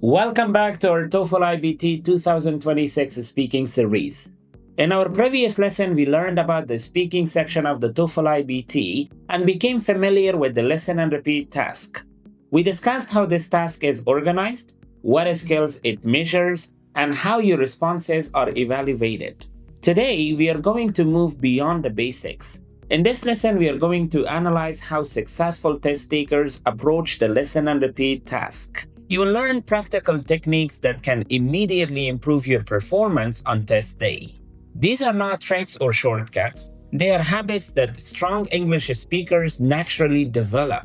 Welcome back to our TOEFL iBT 2026 speaking series. In our previous lesson, we learned about the speaking section of the TOEFL iBT and became familiar with the listen and repeat task. We discussed how this task is organized, what skills it measures, and how your responses are evaluated. Today, we are going to move beyond the basics. In this lesson, we are going to analyze how successful test takers approach the listen and repeat task. You will learn practical techniques that can immediately improve your performance on test day. These are not tricks or shortcuts. They are habits that strong English speakers naturally develop.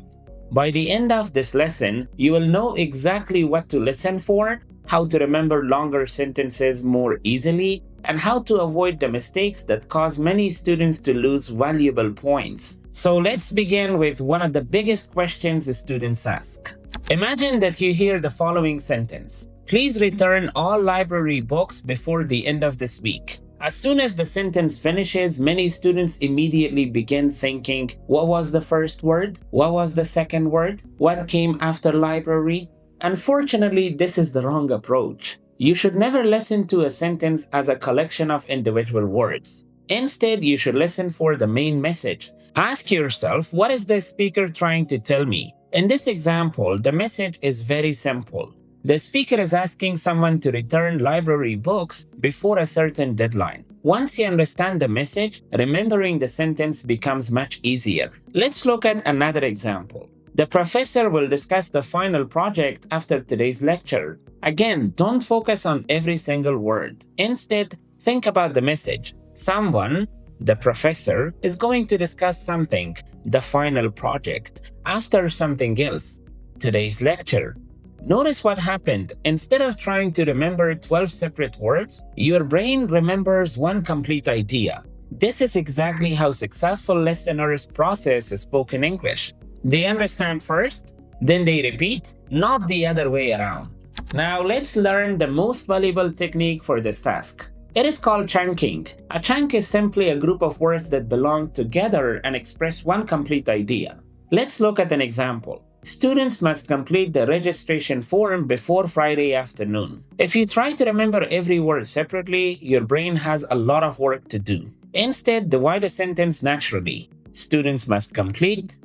By the end of this lesson, you will know exactly what to listen for, how to remember longer sentences more easily, and how to avoid the mistakes that cause many students to lose valuable points. So let's begin with one of the biggest questions students ask. Imagine that you hear the following sentence. Please return all library books before the end of this week. As soon as the sentence finishes, many students immediately begin thinking, what was the first word? What was the second word? What came after library? Unfortunately, this is the wrong approach. You should never listen to a sentence as a collection of individual words. Instead, you should listen for the main message. Ask yourself, what is the speaker trying to tell me? In this example, the message is very simple. The speaker is asking someone to return library books before a certain deadline. Once you understand the message, remembering the sentence becomes much easier. Let's look at another example. The professor will discuss the final project after today's lecture. Again, don't focus on every single word. Instead, think about the message. Someone, the professor, is going to discuss something, the final project, after something else, today's lecture. Notice what happened. Instead of trying to remember 12 separate words, your brain remembers one complete idea. This is exactly how successful listeners process spoken English. They understand first, then they repeat, not the other way around. Now let's learn the most valuable technique for this task. It is called chunking. A chunk is simply a group of words that belong together and express one complete idea. Let's look at an example. Students must complete the registration form before Friday afternoon. If you try to remember every word separately, your brain has a lot of work to do. Instead, divide a sentence naturally. Students must complete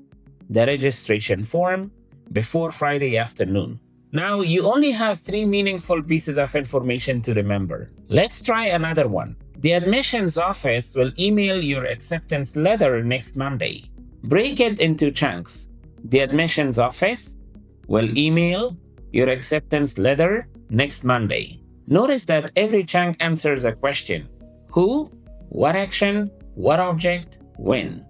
the registration form before Friday afternoon. Now, you only have 3 meaningful pieces of information to remember. Let's try another one. The admissions office will email your acceptance letter next Monday. Break it into chunks. The admissions office will email your acceptance letter next Monday. Notice that every chunk answers a question. Who? What action? What object? When?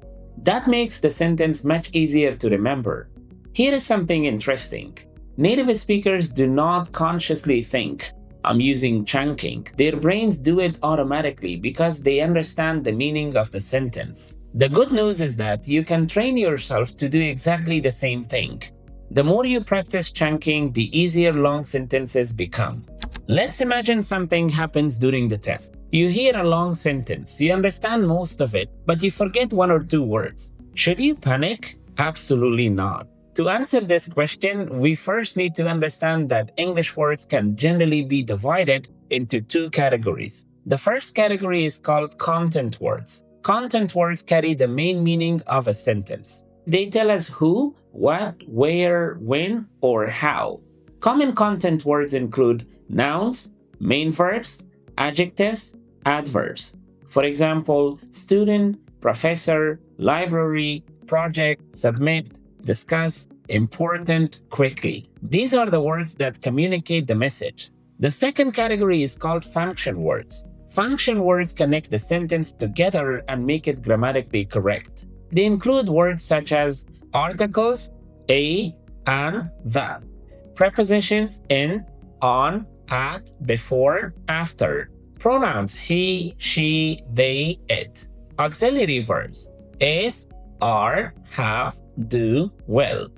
That makes the sentence much easier to remember. Here is something interesting. Native speakers do not consciously think, I'm using chunking. Their brains do it automatically because they understand the meaning of the sentence. The good news is that you can train yourself to do exactly the same thing. The more you practice chunking, the easier long sentences become. Let's imagine something happens during the test. You hear a long sentence, you understand most of it, but you forget 1 or 2 words. Should you panic? Absolutely not. To answer this question, we first need to understand that English words can generally be divided into 2 categories. The first category is called content words. Content words carry the main meaning of a sentence. They tell us who, what, where, when, or how. Common content words include nouns, main verbs, adjectives, adverbs. For example, student, professor, library, project, submit, discuss, important, quickly. These are the words that communicate the message. The second category is called function words. Function words connect the sentence together and make it grammatically correct. They include words such as articles, a, and, the, prepositions in, on, at, before, after, pronouns he, she, they, it, auxiliary verbs is, are, have, do, will,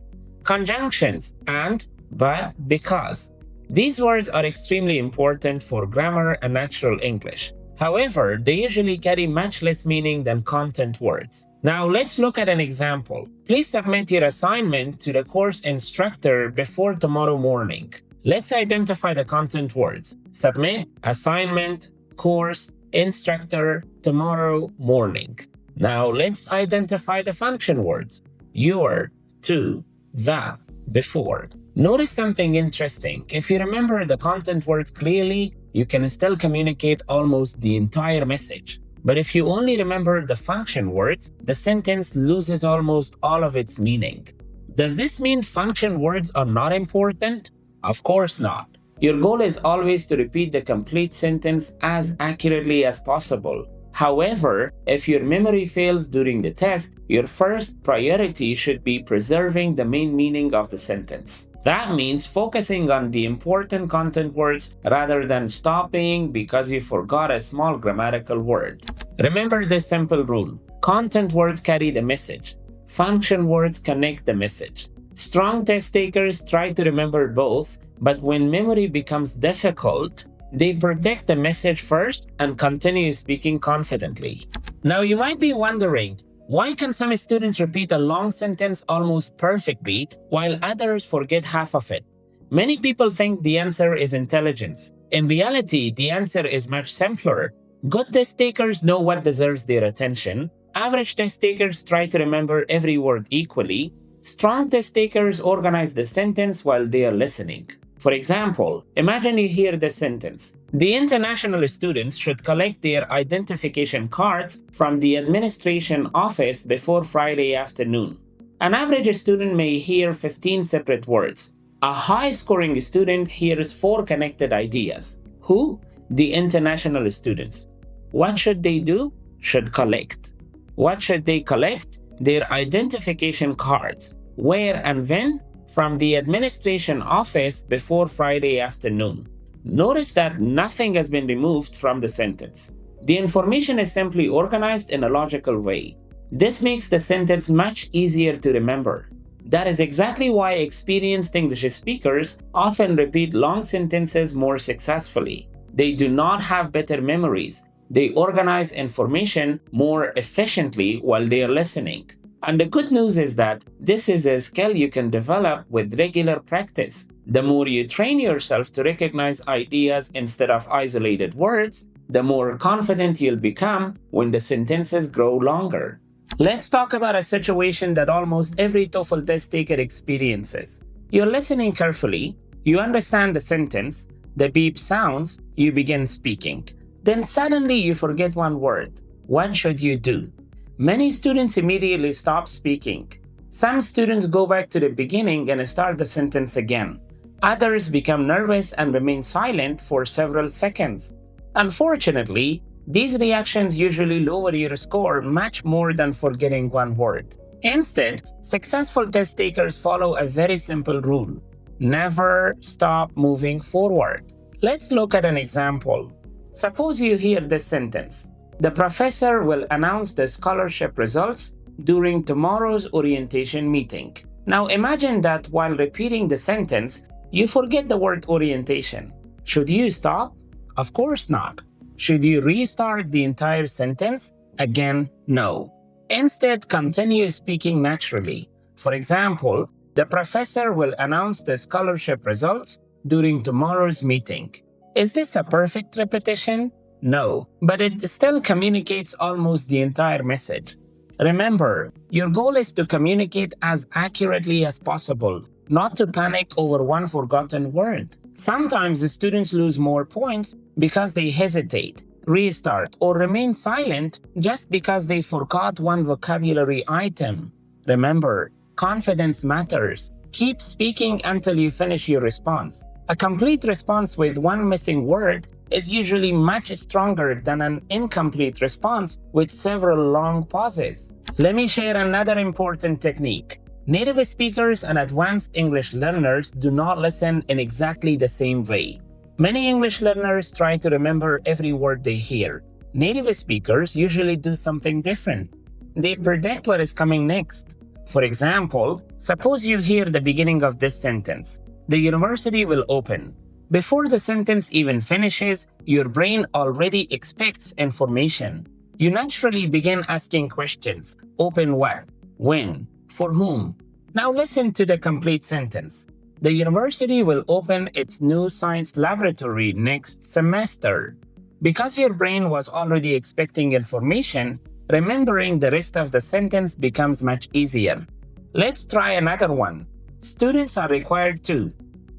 conjunctions and, but, because. These words are extremely important for grammar and natural English. However, they usually carry much less meaning than content words. Now let's look at an example. Please submit your assignment to the course instructor before tomorrow morning. Let's identify the content words: submit, assignment, course, instructor, tomorrow, morning. Now let's identify the function words: your, to, the, before. Notice something interesting. If you remember the content words clearly, you can still communicate almost the entire message. But if you only remember the function words, the sentence loses almost all of its meaning. Does this mean function words are not important? Of course not. Your goal is always to repeat the complete sentence as accurately as possible. However, if your memory fails during the test, your first priority should be preserving the main meaning of the sentence. That means focusing on the important content words rather than stopping because you forgot a small grammatical word. Remember this simple rule: content words carry the message, function words connect the message. Strong test takers try to remember both, but when memory becomes difficult, they protect the message first and continue speaking confidently. Now you might be wondering, why can some students repeat a long sentence almost perfectly while others forget half of it? Many people think the answer is intelligence. In reality, the answer is much simpler. Good test takers know what deserves their attention. Average test takers try to remember every word equally. Strong test takers organize the sentence while they are listening. For example, imagine you hear this sentence: the international students should collect their identification cards from the administration office before Friday afternoon. An average student may hear 15 separate words. A high-scoring student hears 4 connected ideas. Who? The international students. What should they do? Should collect. What should they collect? Their identification cards. Where and when? From the administration office before Friday afternoon. Notice that nothing has been removed from the sentence. The information is simply organized in a logical way. This makes the sentence much easier to remember. That is exactly why experienced English speakers often repeat long sentences more successfully. They do not have better memories. They organize information more efficiently while they are listening. And the good news is that this is a skill you can develop with regular practice. The more you train yourself to recognize ideas instead of isolated words, the more confident you'll become when the sentences grow longer. Let's talk about a situation that almost every TOEFL test taker experiences. You're listening carefully, you understand the sentence, the beep sounds, you begin speaking. Then suddenly you forget one word. What should you do? Many students immediately stop speaking. Some students go back to the beginning and start the sentence again. Others become nervous and remain silent for several seconds. Unfortunately, these reactions usually lower your score much more than forgetting one word. Instead, successful test takers follow a very simple rule: never stop moving forward. Let's look at an example. Suppose you hear this sentence: the professor will announce the scholarship results during tomorrow's orientation meeting. Now imagine that while repeating the sentence, you forget the word orientation. Should you stop? Of course not. Should you restart the entire sentence? Again, no. Instead, continue speaking naturally. For example, the professor will announce the scholarship results during tomorrow's meeting. Is this a perfect repetition? No, but it still communicates almost the entire message. Remember, your goal is to communicate as accurately as possible, not to panic over one forgotten word. Sometimes the students lose more points because they hesitate, restart, or remain silent just because they forgot one vocabulary item. Remember, confidence matters. Keep speaking until you finish your response. A complete response with one missing word is usually much stronger than an incomplete response with several long pauses. Let me share another important technique. Native speakers and advanced English learners do not listen in exactly the same way. Many English learners try to remember every word they hear. Native speakers usually do something different. They predict what is coming next. For example, suppose you hear the beginning of this sentence: the university will open. Before the sentence even finishes, your brain already expects information. You naturally begin asking questions. Open what? When? For whom? Now listen to the complete sentence. The university will open its new science laboratory next semester. Because your brain was already expecting information, remembering the rest of the sentence becomes much easier. Let's try another one. Students are required to.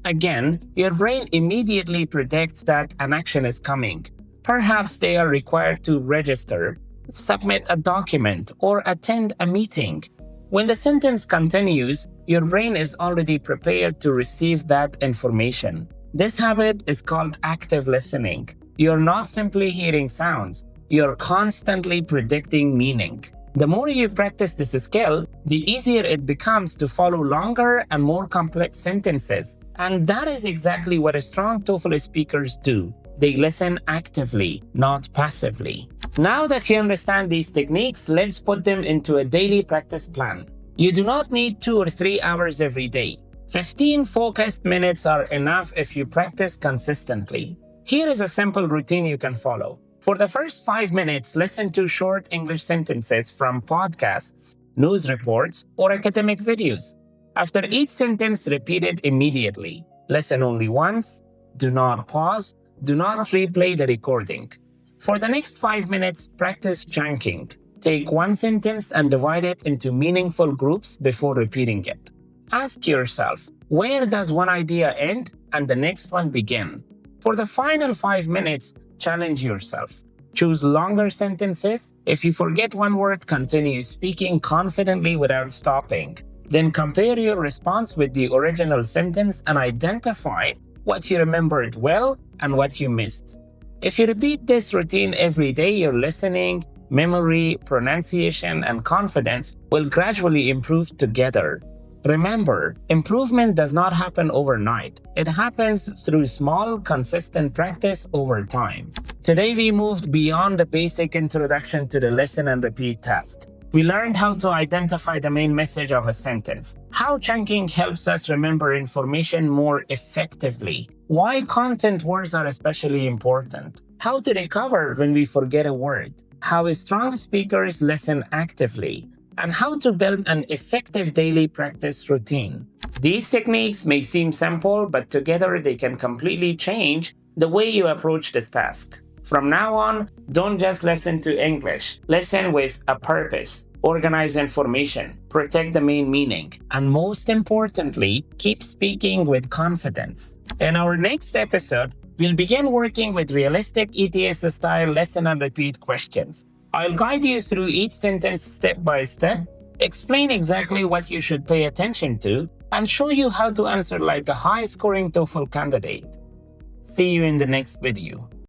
Again, your brain immediately predicts that an action is coming. Perhaps they are required to register, submit a document, or attend a meeting. When the sentence continues, your brain is already prepared to receive that information. This habit is called active listening. You're not simply hearing sounds, you're constantly predicting meaning. The more you practice this skill, the easier it becomes to follow longer and more complex sentences. And that is exactly what strong TOEFL speakers do. They listen actively, not passively. Now that you understand these techniques, let's put them into a daily practice plan. You do not need 2 or 3 hours every day. 15 focused minutes are enough if you practice consistently. Here is a simple routine you can follow. For the first 5 minutes, listen to short English sentences from podcasts, news reports, or academic videos. After each sentence, repeat it immediately. Listen only once. Do not pause. Do not replay the recording. For the next 5 minutes, practice chunking. Take one sentence and divide it into meaningful groups before repeating it. Ask yourself, where does one idea end and the next one begin? For the final 5 minutes, challenge yourself. Choose longer sentences. If you forget one word, continue speaking confidently without stopping. Then compare your response with the original sentence and identify what you remembered well and what you missed. If you repeat this routine every day, your listening, memory, pronunciation, and confidence will gradually improve together. Remember, improvement does not happen overnight. It happens through small, consistent practice over time. Today, we moved beyond the basic introduction to the listen and repeat task. We learned how to identify the main message of a sentence, how chunking helps us remember information more effectively, why content words are especially important, how to recover when we forget a word, how strong speakers listen actively, and how to build an effective daily practice routine. These techniques may seem simple, but together they can completely change the way you approach this task. From now on, don't just listen to English. Listen with a purpose. Organize information. Protect the main meaning. And most importantly, keep speaking with confidence. In our next episode, we'll begin working with realistic ETS-style listen and repeat questions. I'll guide you through each sentence step by step, explain exactly what you should pay attention to, and show you how to answer like a high-scoring TOEFL candidate. See you in the next video.